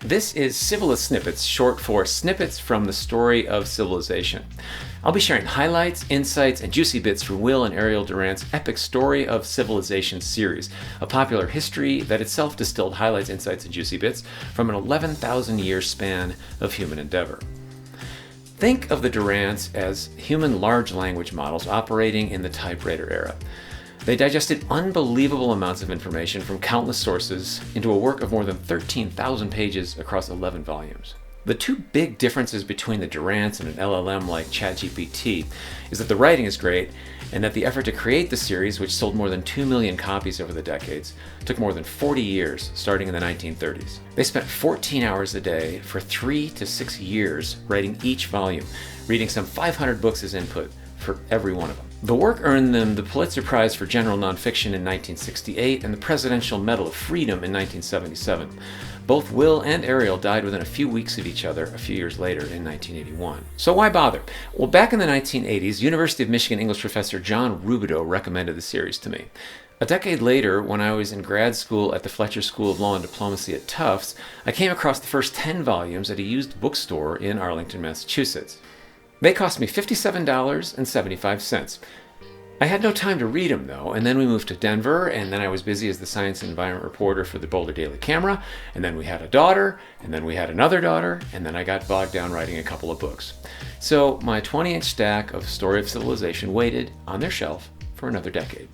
This is Civilisnippets, short for Snippets from the Story of Civilization. I'll be sharing highlights, insights, and juicy bits from Will and Ariel Durant's epic Story of Civilization series, a popular history that itself distilled highlights, insights, and juicy bits from an 11,000-year span of human endeavor. Think of the Durants as human large language models operating in the typewriter era. They digested unbelievable amounts of information from countless sources into a work of more than 13,000 pages across 11 volumes. The two big differences between the Durants and an LLM like ChatGPT is that the writing is great and that the effort to create the series, which sold more than 2 million copies over the decades, took more than 40 years, starting in the 1930s. They spent 14 hours a day for 3 to 6 years writing each volume, reading some 500 books as input for every one of them. The work earned them the Pulitzer Prize for General Nonfiction in 1968 and the Presidential Medal of Freedom in 1977. Both Will and Ariel died within a few weeks of each other a few years later in 1981. So why bother? Well, back in the 1980s, University of Michigan English professor John Rubidoux recommended the series to me. A decade later, when I was in grad school at the Fletcher School of Law and Diplomacy at Tufts, I came across the first 10 volumes at a used bookstore in Arlington, Massachusetts. They cost me $57.75. I had no time to read them, though, and then we moved to Denver, and then I was busy as the science and environment reporter for the Boulder Daily Camera, and then we had a daughter, and then we had another daughter, and then I got bogged down writing a couple of books. So my 20-inch stack of Story of Civilization waited on their shelf for another decade.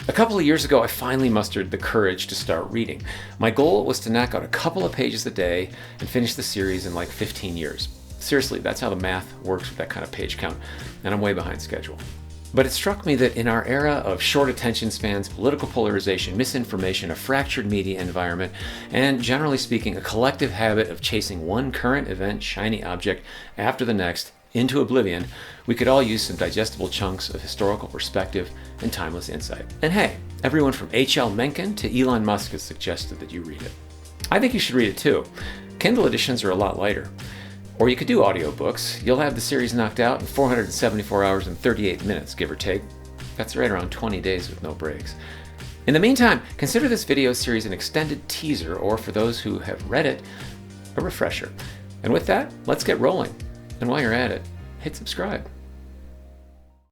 A couple of years ago, I finally mustered the courage to start reading. My goal was to knock out a couple of pages a day and finish the series in like 15 years. Seriously, that's how the math works with that kind of page count, and I'm way behind schedule. But it struck me that in our era of short attention spans, political polarization, misinformation, a fractured media environment, and generally speaking, a collective habit of chasing one current event, shiny object after the next into oblivion, we could all use some digestible chunks of historical perspective and timeless insight. And hey, everyone from H.L. Mencken to Elon Musk has suggested that you read it. I think you should read it too. Kindle editions are a lot lighter. Or you could do audiobooks. You'll have the series knocked out in 474 hours and 38 minutes, give or take. That's right around 20 days with no breaks. In the meantime, consider this video series an extended teaser, or for those who have read it, a refresher. And with that, let's get rolling. And while you're at it, hit subscribe.